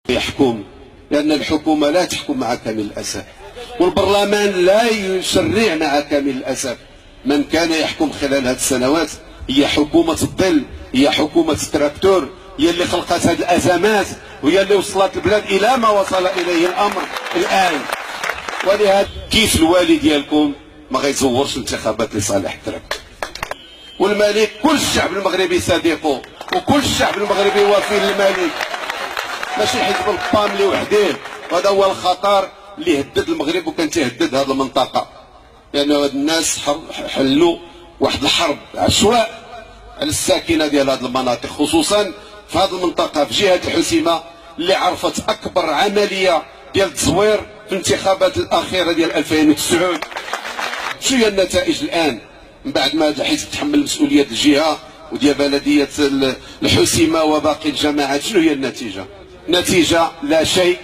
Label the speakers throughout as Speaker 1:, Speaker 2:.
Speaker 1: يحكم، لأن الحكومة لا تحكم مع كامل الأسف، والبرلمان لا يشرع مع كامل الأسف. من كان يحكم خلال هذه السنوات هي حكومة الظل، هي حكومة التراكتور، هي اللي خلقت هذه الأزمات، وهي اللي وصلت البلاد إلى ما وصل إليه الأمر الآن. ولهذا كيف الوالي ديالكم ما غيزورش الانتخابات لصالح التراكتور؟ والملك كل الشعب المغربي صديقه، وكل الشعب المغربي وفي للملك، ماشي حزب البام اللي وحده. وهذا هو الخطر اللي هدد المغرب وكان تيهدد هذه المنطقه، لان هاد الناس حلوا واحد الحرب عشواء على الساكنه ديال هذه المناطق، خصوصا في هذه المنطقه في جهه الحسيمه اللي عرفت اكبر عمليه ديال التزوير في الانتخابات الاخيره ديال 2009. شنو هي النتائج الان من بعد ما هذا الحزب تحمل مسؤوليه الجهه وديال بلديه الحسيمه وباقي الجماعات؟ شنو هي النتيجه؟ نتيجه لا شيء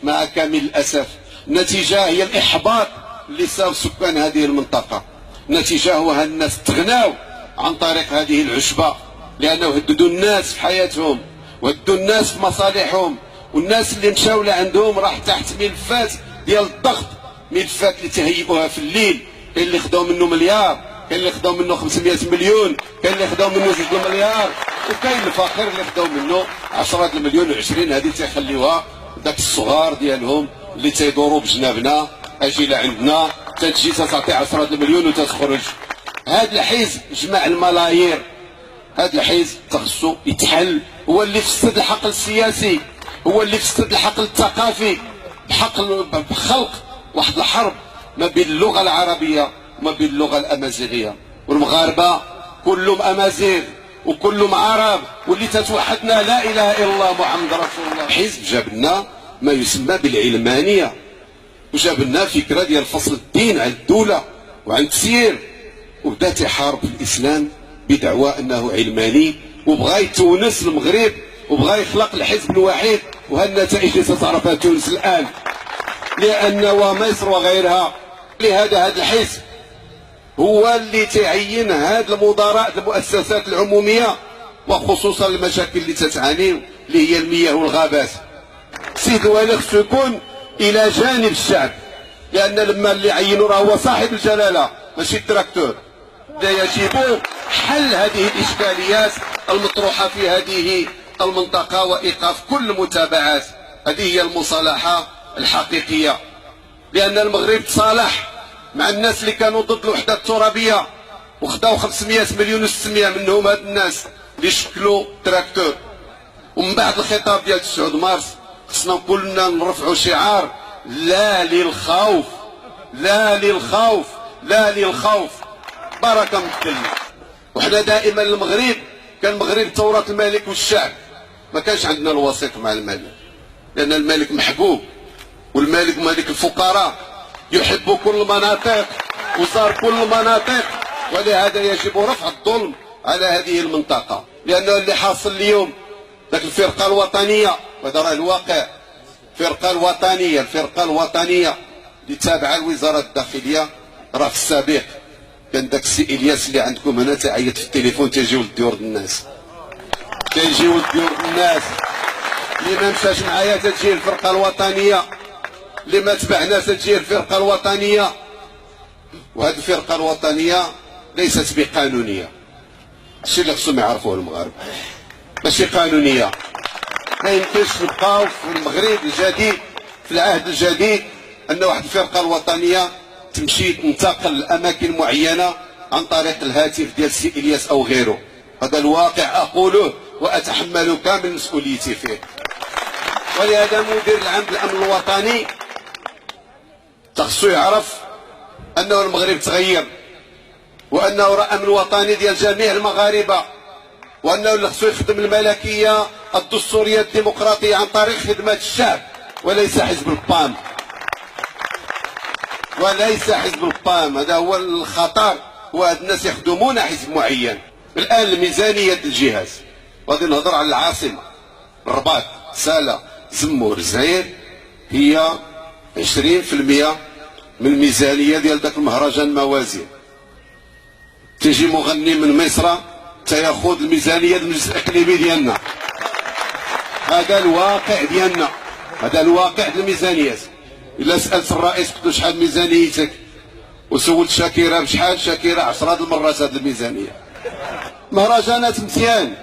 Speaker 1: مع كامل الاسف. النتيجه هي الاحباط اللي صار سكان هذه المنطقه. النتيجه هو هاد الناس تغناو عن طريق هذه العشبه، لانه هددوا الناس في حياتهم وهددوا الناس في مصالحهم، والناس اللي مشاو لعندهم راح تحت ملفات ديال الضغط، ملفات اللي تهيئوها في الليل. كاين اللي خداو منه مليار، كاين اللي خداو منه 500 مليون، كاين اللي خداو منه 2 مليار، وكاين الفقير اللي خداو منه 10 المليون و20. هذه تيخليوها داك الصغار ديالهم اللي تيدوروا بجنابنا، اجي لعندنا تتجي تعطي 10 المليون وتتخرج. هذا الحزب جمع الملايير، هذا الحزب خصو يتحل. هو اللي فسد الحقل السياسي، هو اللي فسد الحقل الثقافي، بخلق واحد الحرب ما بين اللغه العربيه وما بين اللغه الامازيغيه. والمغاربه كلهم امازيغ وكلهم عرب، واللي تتوحدنا لا اله الا الله محمد رسول الله. الحزب جاب لنا ما يسمى بالعلمانيه، وجاب لنا فكره ديال فصل الدين عن الدوله وعن التسيير، وبدا تيحارب الاسلام بدعوى انه علماني، وبغى يتونس المغرب وبغى يخلق الحزب الوحيد. وهالنتائج اللي ستعرفها تونس الان، لان ومصر وغيرها. لهذا هذا الحزب هو اللي تعين هذه المدراء المؤسسات العموميه، وخصوصا المشاكل اللي تتعاني اللي هي المياه والغابات. السيد الوالي خصو يكون الى جانب الشعب، لان لما اللي عينوا راه هو صاحب الجلاله ماشي التراكتور. لا يجب حل هذه الاشكاليات المطروحه في هذه المنطقه وايقاف كل المتابعات. هذه هي المصالحه الحقيقيه، لان المغرب تصالح مع الناس اللي كانوا ضد الوحده الترابيه وخداو 500 مليون و600 منهم هاد الناس اللي شكلوا تراكتور. ومن بعد الخطاب ديال 9 مارس خصنا كلنا نرفعوا شعار لا للخوف، لا للخوف، لا للخوف. بركه من الكلمه. وحنا دائما المغرب كان المغرب ثوره الملك والشعب، ما كانش عندنا الوسيط مع الملك، لان الملك محبوب، والملك ملك الفقراء، يحب كل المناطق وصار كل المناطق. ولهذا يجب رفع الظلم على هذه المنطقه، لانه اللي حاصل اليوم ذاك الفرقه الوطنيه، وهذا راه الواقع. الفرقه الوطنيه اللي تابعه لوزاره الداخليه، راه في السابق كان داك السي الياس اللي عندكم هنا تعيط في التليفون تيجيو للديور الناس، تيجيو للديور الناس. اللي ما مشاش معايا تجي الفرقه الوطنيه، اللي ما تبعناش تجي الفرقه الوطنيه. وهذه الفرقه الوطنيه ليست بقانونيه. الشيء اللي خصهم يعرفوه المغاربه، ماشي قانونيه. ما يمكنش نبقاو في المغرب الجديد في العهد الجديد ان واحد الفرقه الوطنيه تمشي تنتقل لاماكن معينه عن طريق الهاتف ديال سي الياس او غيره. هذا الواقع اقوله واتحمل كامل مسؤوليتي فيه. ولهذا مدير العام بالامن الوطني خصو يعرف انه المغرب تغير، وانه راه امن وطني ديال جميع المغاربه، وانه اللي خصو يخدم الملكيه الدستوريه الديمقراطيه عن طريق خدمه الشعب وليس حزب البام. وليس حزب البام، هذا هو الخطر. وهاد الناس يخدمون حزب معين. الان الميزانيه الجهاز، وغادي نهضر على العاصمه الرباط، ساله، زمور، زعير، هي 20% من الميزانيه ديال ذاك المهرجان الموازين. تيجي مغني من مصر تياخذ الميزانيه ديال المجلس الاقليمي ديالنا. هذا الواقع ديالنا. هذا الواقع ديال الميزانيات. الا سالت الرئيس قلت له شحال ميزانيتك وسولت شاكيره بشحال، شاكيره 10 المرات هذه الميزانيه. مهرجانات مزيان،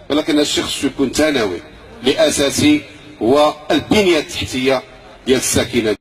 Speaker 1: ولكن الشيء خصو يكون ثانوي، لاساسي هو البنيه التحتيه ديال الساكنه.